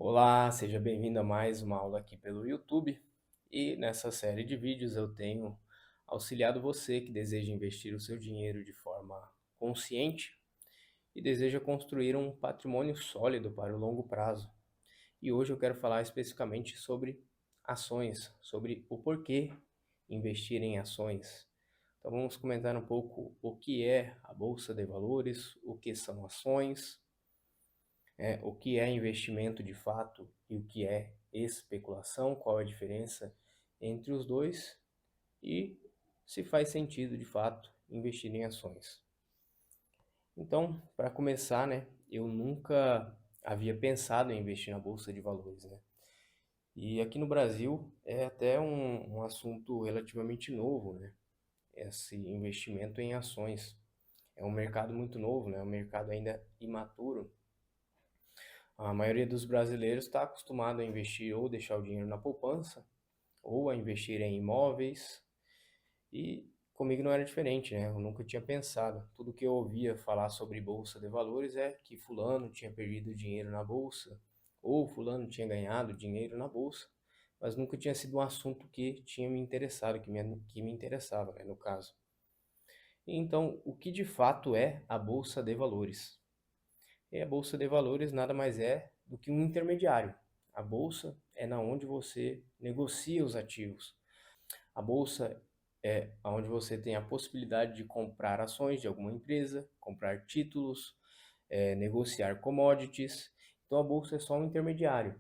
Olá, seja bem-vindo a mais uma aula aqui pelo YouTube. E nessa série de vídeos eu tenho auxiliado você que deseja investir o seu dinheiro de forma consciente e deseja construir um patrimônio sólido para o longo prazo. E hoje eu quero falar especificamente sobre ações, sobre o porquê investir em ações. Então vamos comentar um pouco o que é a Bolsa de Valores, o que são ações, o que é investimento de fato e o que é especulação, qual é a diferença entre os dois e se faz sentido de fato investir em ações. Então, para começar, eu nunca havia pensado em investir na bolsa de valores, E aqui no Brasil é até um assunto relativamente novo, Esse investimento em ações. É um mercado muito novo, É um mercado ainda imaturo. A maioria dos brasileiros está acostumado a investir ou deixar o dinheiro na poupança, ou a investir em imóveis, e comigo não era diferente, Eu nunca tinha pensado. Tudo que eu ouvia falar sobre bolsa de valores é que fulano tinha perdido dinheiro na bolsa, ou fulano tinha ganhado dinheiro na bolsa, mas nunca tinha sido um assunto que tinha me interessado, que me interessava, no caso. Então, o que de fato é a bolsa de valores? E a bolsa de valores nada mais é do que um intermediário. A bolsa é na onde você negocia os ativos. A bolsa é onde você tem a possibilidade de comprar ações de alguma empresa, comprar títulos, negociar commodities. Então a bolsa é só um intermediário.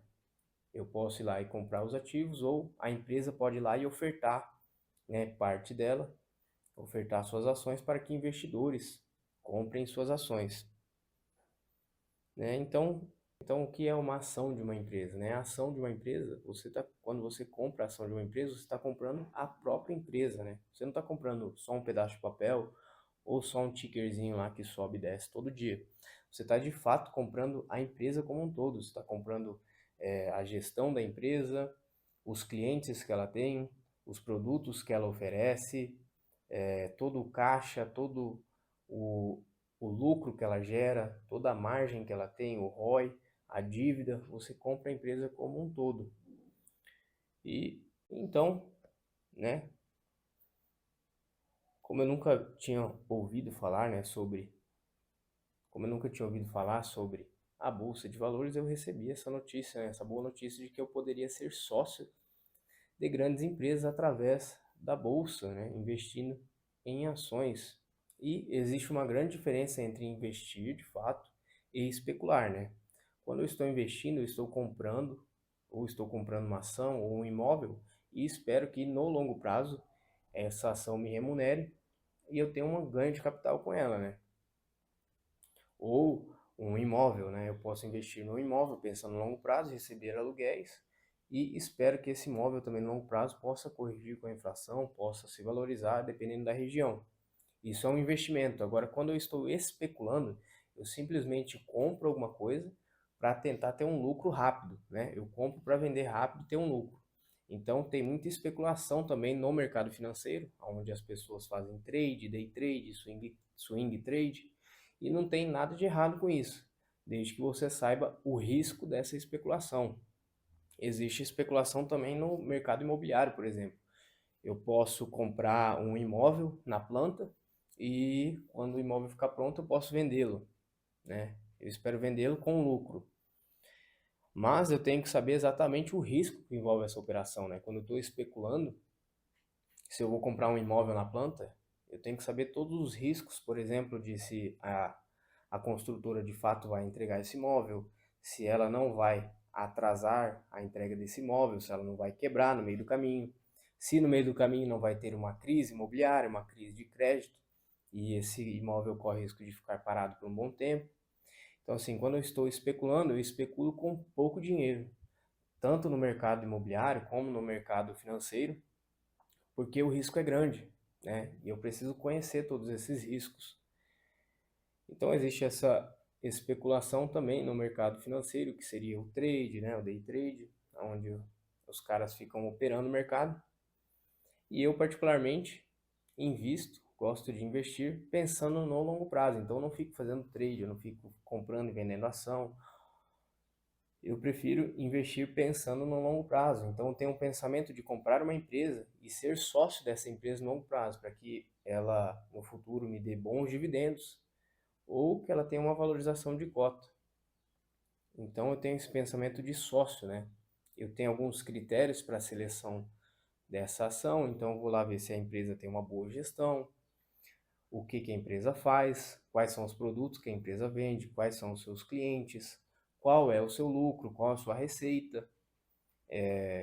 Eu posso ir lá e comprar os ativos ou a empresa pode ir lá e ofertar, parte dela, ofertar suas ações para que investidores comprem suas ações. Então, o que é uma ação de uma empresa? A ação de uma empresa, quando você compra a ação de uma empresa, você está comprando a própria empresa, Você não está comprando só um pedaço de papel ou só um tickerzinho lá que sobe e desce todo dia. Você está de fato comprando a empresa como um todo. Você está comprando a gestão da empresa, os clientes que ela tem, os produtos que ela oferece, todo o caixa, todo o, o lucro que ela gera, toda a margem que ela tem, o ROI, a dívida, você compra a empresa como um todo. E então, né, como eu nunca tinha ouvido falar, como eu nunca tinha ouvido falar sobre a bolsa de valores, eu recebi essa notícia, essa boa notícia de que eu poderia ser sócio de grandes empresas através da bolsa, investindo em ações. E existe uma grande diferença entre investir de fato e especular, Quando eu estou investindo, eu estou comprando, ou estou comprando uma ação ou um imóvel e espero que no longo prazo essa ação me remunere e eu tenha um ganho de capital com ela, Ou um imóvel, Eu posso investir no imóvel pensando no longo prazo, receber aluguéis e espero que esse imóvel também no longo prazo possa corrigir com a inflação, possa se valorizar dependendo da região. Isso é um investimento. Agora, quando eu estou especulando, eu simplesmente compro alguma coisa para tentar ter um lucro rápido, Eu compro para vender rápido e ter um lucro. Então, tem muita especulação também no mercado financeiro, onde as pessoas fazem trade, day trade, swing trade, e não tem nada de errado com isso, desde que você saiba o risco dessa especulação. Existe especulação também no mercado imobiliário, por exemplo. Eu posso comprar um imóvel na planta e quando o imóvel ficar pronto eu posso vendê-lo, Eu espero vendê-lo com lucro. Mas eu tenho que saber exatamente o risco que envolve essa operação, Quando eu estou especulando, se eu vou comprar um imóvel na planta, eu tenho que saber todos os riscos, por exemplo, de se a construtora de fato vai entregar esse imóvel, se ela não vai atrasar a entrega desse imóvel, se ela não vai quebrar no meio do caminho, se no meio do caminho não vai ter uma crise imobiliária, uma crise de crédito, e esse imóvel corre risco de ficar parado por um bom tempo. Então, assim, quando eu estou especulando, eu especulo com pouco dinheiro, tanto no mercado imobiliário como no mercado financeiro, porque o risco é grande, E eu preciso conhecer todos esses riscos. Então existe essa especulação também no mercado financeiro, que seria o trade, O day trade, onde os caras ficam operando o mercado. E eu particularmente invisto, gosto de investir pensando no longo prazo. Então eu não fico fazendo trade, eu não fico comprando e vendendo ação. Eu prefiro investir pensando no longo prazo. Então, eu tenho um pensamento de comprar uma empresa e ser sócio dessa empresa no longo prazo, para que ela no futuro me dê bons dividendos ou que ela tenha uma valorização de cota. Então, eu tenho esse pensamento de sócio, né? Eu tenho alguns critérios para a seleção dessa ação, então eu vou lá ver se a empresa tem uma boa gestão, o que que a empresa faz, quais são os produtos que a empresa vende, quais são os seus clientes, qual é o seu lucro, qual a sua receita,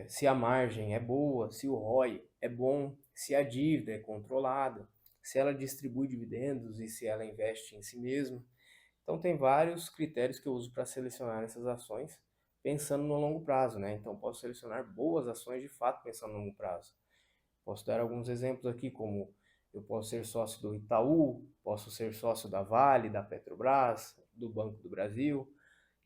se a margem é boa, se o ROI é bom, se a dívida é controlada, se ela distribui dividendos e se ela investe em si mesma. Então tem vários critérios que eu uso para selecionar essas ações pensando no longo prazo, né? Então posso selecionar boas ações de fato pensando no longo prazo. Posso dar alguns exemplos aqui, como eu posso ser sócio do Itaú, posso ser sócio da Vale, da Petrobras, do Banco do Brasil,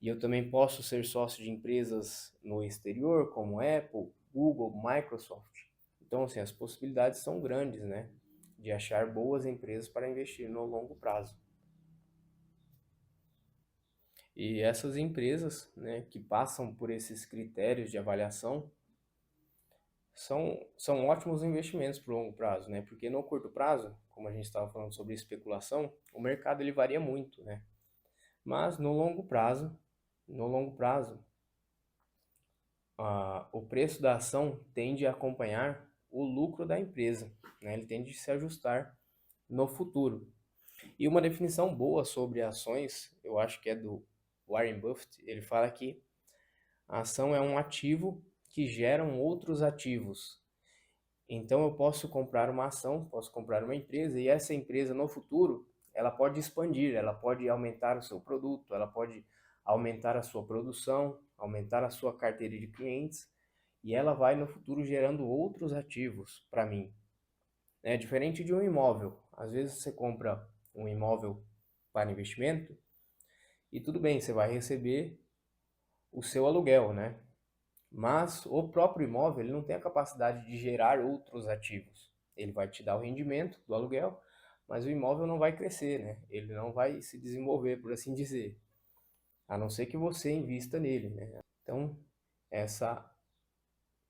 e eu também posso ser sócio de empresas no exterior, como Apple, Google, Microsoft. Então, assim, as possibilidades são grandes, né? De achar boas empresas para investir no longo prazo. E essas empresas, né, que passam por esses critérios de avaliação, são ótimos investimentos para o longo prazo, né? Porque no curto prazo, como a gente estava falando sobre especulação, o mercado ele varia muito, né? Mas no longo prazo, o preço da ação tende a acompanhar o lucro da empresa, né? Ele tende a se ajustar no futuro. E uma definição boa sobre ações, eu acho que é do Warren Buffett, ele fala que a ação é um ativo que geram outros ativos. Então eu posso comprar uma ação, posso comprar uma empresa e essa empresa no futuro, ela pode expandir, ela pode aumentar o seu produto, ela pode aumentar a sua produção, aumentar a sua carteira de clientes e ela vai no futuro gerando outros ativos para mim. É diferente de um imóvel. Às vezes você compra um imóvel para investimento e tudo bem, você vai receber o seu aluguel, né? Mas o próprio imóvel ele não tem a capacidade de gerar outros ativos. Ele vai te dar o rendimento do aluguel, mas o imóvel não vai crescer, né? Ele não vai se desenvolver, por assim dizer, a não ser que você invista nele, né? Então, essa,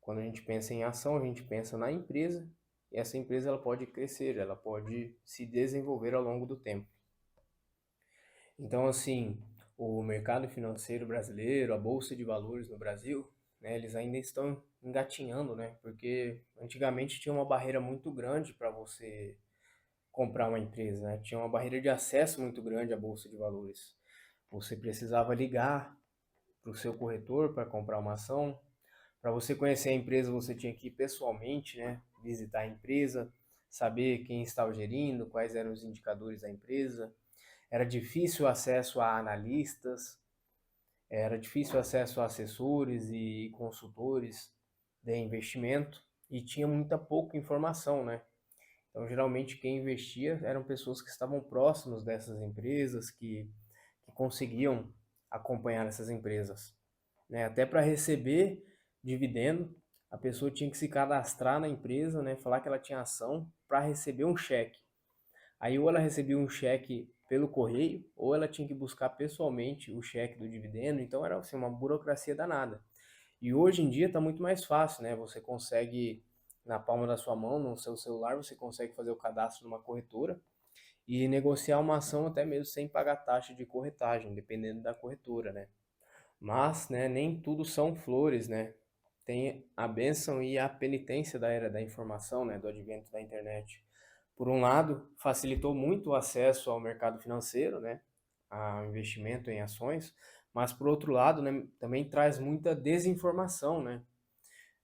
quando a gente pensa em ação, a gente pensa na empresa, e essa empresa ela pode crescer, ela pode se desenvolver ao longo do tempo. Então, assim, o mercado financeiro brasileiro, a bolsa de valores no Brasil, né, eles ainda estão engatinhando, né? Porque antigamente tinha uma barreira muito grande para você comprar uma empresa, né? Tinha uma barreira de acesso muito grande à bolsa de valores. Você precisava ligar para o seu corretor para comprar uma ação. Para você conhecer a empresa, você tinha que ir pessoalmente, né? Visitar a empresa, saber quem estava gerindo, quais eram os indicadores da empresa. Era difícil o acesso a analistas, era difícil o acesso a assessores e consultores de investimento e tinha muita pouca informação, né? Então, geralmente, quem investia eram pessoas que estavam próximos dessas empresas, que conseguiam acompanhar essas empresas, né? Até para receber dividendo, a pessoa tinha que se cadastrar na empresa, né? Falar que ela tinha ação para receber um cheque. Aí ou ela recebia um cheque pelo correio, ou ela tinha que buscar pessoalmente o cheque do dividendo, então era assim, uma burocracia danada. E hoje em dia está muito mais fácil, né? Você consegue, na palma da sua mão, no seu celular, você consegue fazer o cadastro numa corretora e negociar uma ação até mesmo sem pagar taxa de corretagem, dependendo da corretora, né? Mas, né, nem tudo são flores, né? Tem a bênção e a penitência da era da informação, né, do advento da internet. Por um lado, facilitou muito o acesso ao mercado financeiro, né, ao investimento em ações, mas por outro lado, né, também traz muita desinformação, né?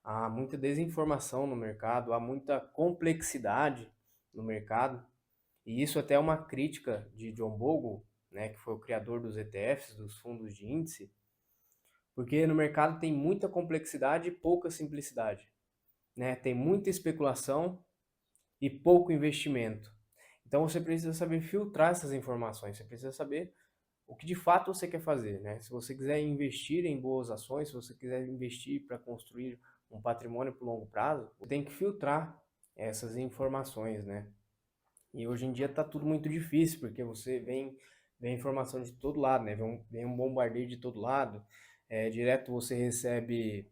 Há muita desinformação no mercado, há muita complexidade no mercado, e isso até é uma crítica de John Bogle, né, que foi o criador dos ETFs, dos fundos de índice, porque no mercado tem muita complexidade e pouca simplicidade, né? Tem muita especulação e pouco investimento. Então você precisa saber filtrar essas informações, você precisa saber o que de fato você quer fazer, né? Se você quiser investir em boas ações, se você quiser investir para construir um patrimônio por longo prazo, você tem que filtrar essas informações, né? E hoje em dia está tudo muito difícil, porque você vem informação de todo lado, né? Vem um bombardeio de todo lado. direto você recebe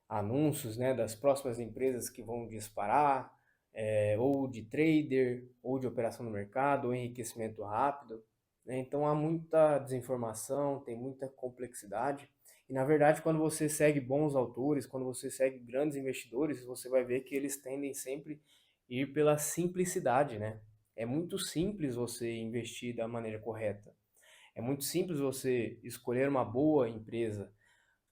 anúncios, né, das próximas empresas que vão disparar, ou de trader, ou de operação no mercado, ou enriquecimento rápido, né? Então há muita desinformação, tem muita complexidade. E na verdade, quando você segue bons autores, quando você segue grandes investidores, você vai ver que eles tendem sempre a ir pela simplicidade, né? É muito simples você investir da maneira correta. É muito simples você escolher uma boa empresa,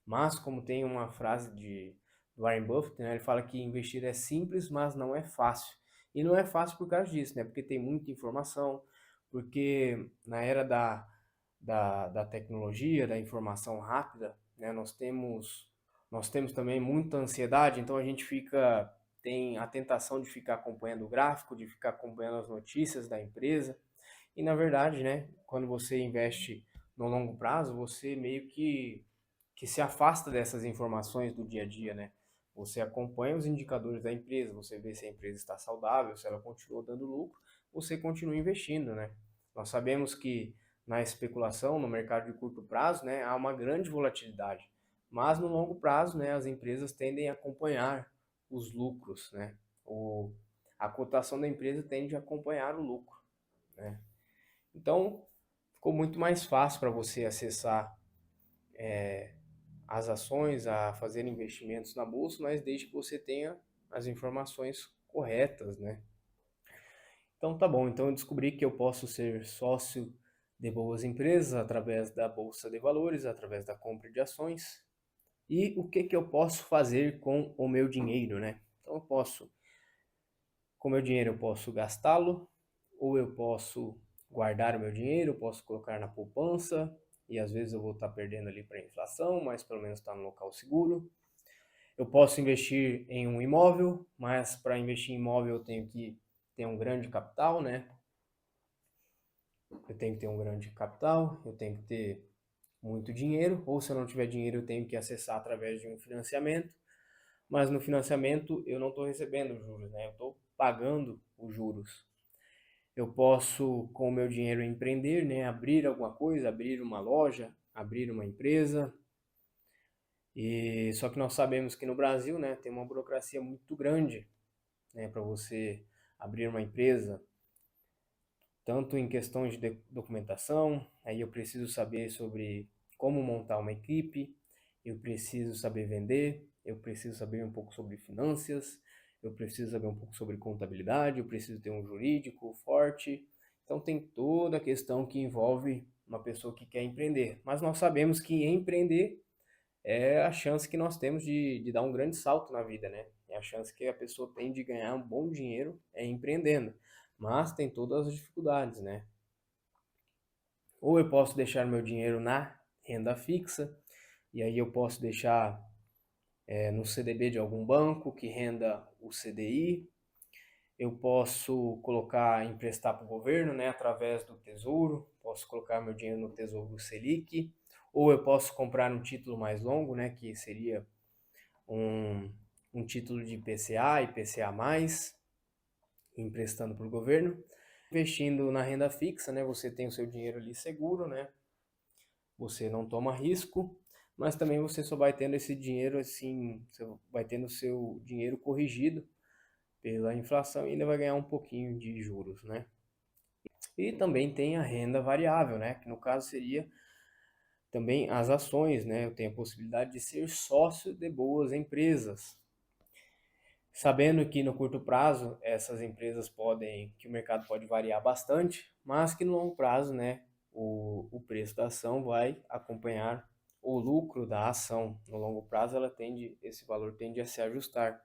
mas como tem uma frase do Warren Buffett, né, ele fala que investir é simples, mas não é fácil. E não é fácil por causa disso, né? Porque tem muita informação, porque na era da tecnologia, da informação rápida, né, nós temos também muita ansiedade, então a gente tem a tentação de ficar acompanhando o gráfico, de ficar acompanhando as notícias da empresa. E na verdade, né, quando você investe no longo prazo, você meio que se afasta dessas informações do dia a dia, né? Você acompanha os indicadores da empresa, você vê se a empresa está saudável, se ela continua dando lucro, você continua investindo, né? Nós sabemos que na especulação, no mercado de curto prazo, né, há uma grande volatilidade, mas no longo prazo, né, as empresas tendem a acompanhar os lucros, né? A cotação da empresa tende a acompanhar o lucro, né? Então, ficou muito mais fácil para você acessar as ações, a fazer investimentos na bolsa, mas desde que você tenha as informações corretas, né? Então tá bom, então eu descobri que eu posso ser sócio de boas empresas através da bolsa de valores, através da compra de ações. E o que que eu posso fazer com o meu dinheiro, né? Então com o meu dinheiro eu posso gastá-lo, ou eu posso guardar o meu dinheiro, eu posso colocar na poupança, e às vezes eu vou estar perdendo ali para a inflação, mas pelo menos está no local seguro. Eu posso investir em um imóvel, mas para investir em imóvel eu tenho que ter um grande capital, né? Eu tenho que ter um grande capital, eu tenho que ter muito dinheiro, ou se eu não tiver dinheiro eu tenho que acessar através de um financiamento, mas no financiamento eu não estou recebendo juros, né? Eu estou pagando os juros. Eu posso, com o meu dinheiro, empreender, né? Abrir alguma coisa, abrir uma loja, abrir uma empresa. E só que nós sabemos que no Brasil, né, tem uma burocracia muito grande, né, para você abrir uma empresa, tanto em questões de documentação, aí eu preciso saber sobre como montar uma equipe, eu preciso saber vender, eu preciso saber um pouco sobre finanças, eu preciso saber um pouco sobre contabilidade, eu preciso ter um jurídico forte. Então tem toda a questão que envolve uma pessoa que quer empreender. Mas nós sabemos que empreender é a chance que nós temos de dar um grande salto na vida, né? É a chance que a pessoa tem de ganhar um bom dinheiro empreendendo. Mas tem todas as dificuldades, né? Ou eu posso deixar meu dinheiro na renda fixa, e aí eu posso deixar no CDB de algum banco que renda o CDI. Eu posso colocar, emprestar para o governo, né, através do Tesouro. Posso colocar meu dinheiro no Tesouro Selic. Ou eu posso comprar um título mais longo, né, que seria um, um título de IPCA, IPCA+, emprestando para o governo. Investindo na renda fixa, né, você tem o seu dinheiro ali seguro, né, você não toma risco, mas também você só vai tendo esse dinheiro assim, você vai tendo o seu dinheiro corrigido pela inflação e ainda vai ganhar um pouquinho de juros, né? E também tem a renda variável, né, que no caso seria também as ações, né? Eu tenho a possibilidade de ser sócio de boas empresas, sabendo que no curto prazo essas empresas que o mercado pode variar bastante, mas que no longo prazo, né, o preço da ação vai acompanhar o lucro da ação. No longo prazo esse valor tende a se ajustar.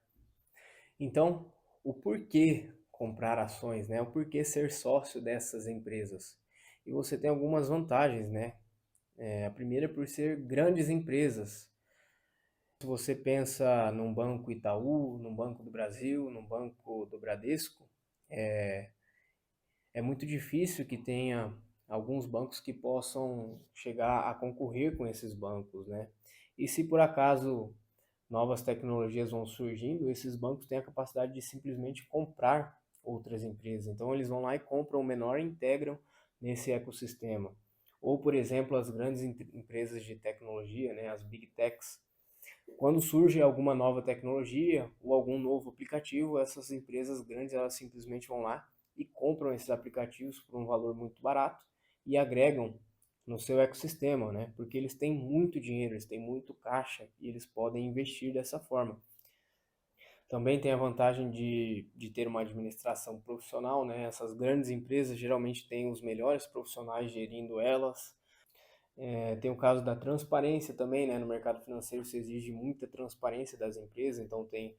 Então, o porquê comprar ações, né? O porquê ser sócio dessas empresas? E você tem algumas vantagens, né? A primeira é por ser grandes empresas. Se você pensa num Banco Itaú, num Banco do Brasil, num Banco do Bradesco, é muito difícil que tenha alguns bancos que possam chegar a concorrer com esses bancos, né? E se por acaso novas tecnologias vão surgindo, esses bancos têm a capacidade de simplesmente comprar outras empresas. Então eles vão lá e compram o menor e integram nesse ecossistema. Ou, por exemplo, as grandes empresas de tecnologia, né, as Big Techs. Quando surge alguma nova tecnologia ou algum novo aplicativo, essas empresas grandes elas simplesmente vão lá e compram esses aplicativos por um valor muito barato e agregam no seu ecossistema, né? Porque eles têm muito dinheiro, eles têm muito caixa e eles podem investir dessa forma. Também tem a vantagem de ter uma administração profissional, né? Essas grandes empresas geralmente têm os melhores profissionais gerindo elas. Tem o caso da transparência também, né? No mercado financeiro se exige muita transparência das empresas, então tem,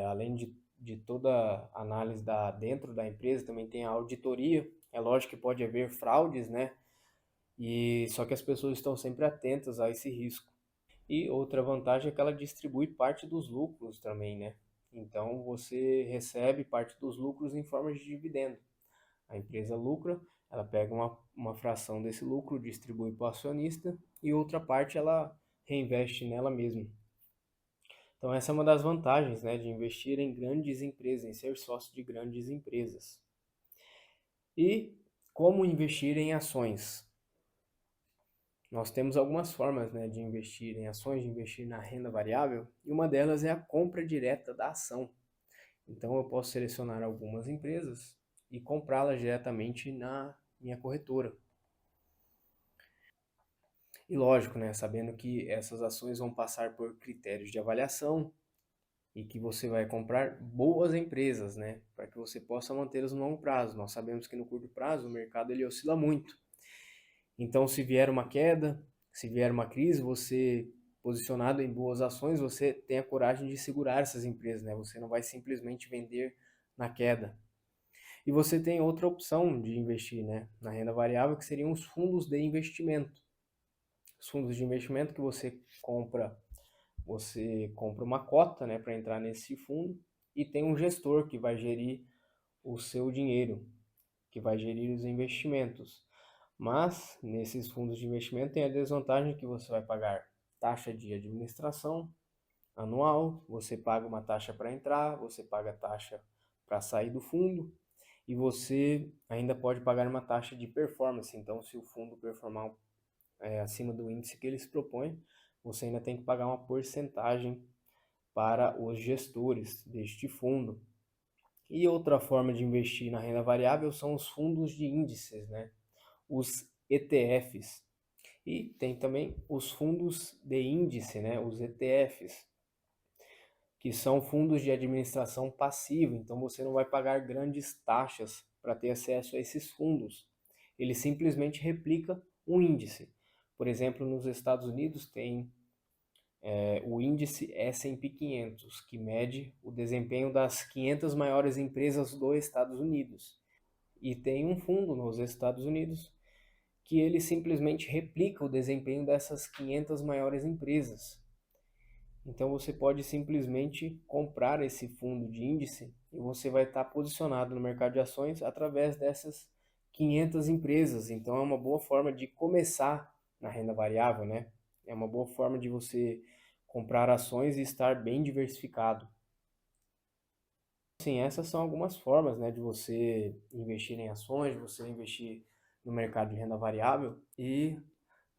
além de toda a análise dentro da empresa, também tem a auditoria. É lógico que pode haver fraudes, né? E só que as pessoas estão sempre atentas a esse risco. E outra vantagem é que ela distribui parte dos lucros também, né? Então você recebe parte dos lucros em forma de dividendo. A empresa lucra, ela pega uma fração desse lucro, distribui para o acionista e outra parte ela reinveste nela mesma. Então essa é uma das vantagens, né, de investir em grandes empresas, em ser sócio de grandes empresas. E como investir em ações? Nós temos algumas formas, né, de investir em ações, de investir na renda variável, e uma delas é a compra direta da ação. Então eu posso selecionar algumas empresas e comprá-las diretamente na minha corretora. E lógico, né, sabendo que essas ações vão passar por critérios de avaliação e que você vai comprar boas empresas, né, para que você possa mantê-las no longo prazo. Nós sabemos que no curto prazo o mercado ele oscila muito. Então, se vier uma queda, se vier uma crise, você posicionado em boas ações, você tem a coragem de segurar essas empresas, né? Você não vai simplesmente vender na queda. E você tem outra opção de investir, né, na renda variável, que seriam os fundos de investimento. Os fundos de investimento que você compra uma cota, né, para entrar nesse fundo e tem um gestor que vai gerir o seu dinheiro, que vai gerir os investimentos. Mas nesses fundos de investimento tem a desvantagem que você vai pagar taxa de administração anual, você paga uma taxa para entrar, você paga taxa para sair do fundo e você ainda pode pagar uma taxa de performance. Então, se o fundo performar acima do índice que eles propõem, você ainda tem que pagar uma porcentagem para os gestores deste fundo. E outra forma de investir na renda variável são os fundos de índices, né? Os ETFs. E tem também os fundos de índice, né? Os ETFs, que são fundos de administração passiva. Então você não vai pagar grandes taxas para ter acesso a esses fundos. Ele simplesmente replica um índice. Por exemplo, nos Estados Unidos tem o índice S&P 500, que mede o desempenho das 500 maiores empresas dos Estados Unidos. E tem um fundo nos Estados Unidos que ele simplesmente replica o desempenho dessas 500 maiores empresas. Então você pode simplesmente comprar esse fundo de índice e você vai estar posicionado no mercado de ações através dessas 500 empresas. Então é uma boa forma de começar na renda variável, né? É uma boa forma de você comprar ações e estar bem diversificado. Sim, essas são algumas formas, né, de você investir em ações, de você investir no mercado de renda variável. E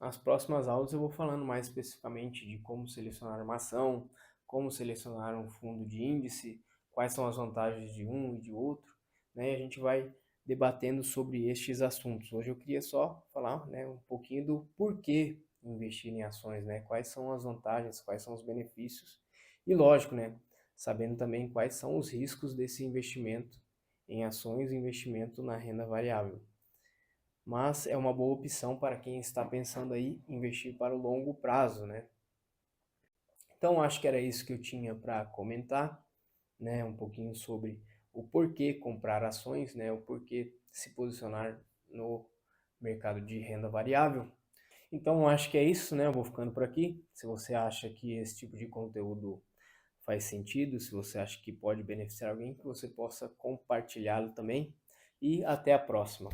nas próximas aulas eu vou falando mais especificamente de como selecionar uma ação, como selecionar um fundo de índice, quais são as vantagens de um e de outro, né? E a gente vai debatendo sobre estes assuntos. Hoje eu queria só falar, né, um pouquinho do porquê investir em ações, né? Quais são as vantagens, quais são os benefícios. E lógico, né, sabendo também quais são os riscos desse investimento em ações e investimento na renda variável. Mas é uma boa opção para quem está pensando aí em investir para o longo prazo, né? Então acho que era isso que eu tinha para comentar, né? Um pouquinho sobre o porquê comprar ações, né? O porquê se posicionar no mercado de renda variável. Então acho que é isso, né? Eu vou ficando por aqui. Se você acha que esse tipo de conteúdo faz sentido, se você acha que pode beneficiar alguém, que você possa compartilhá-lo também. E até a próxima.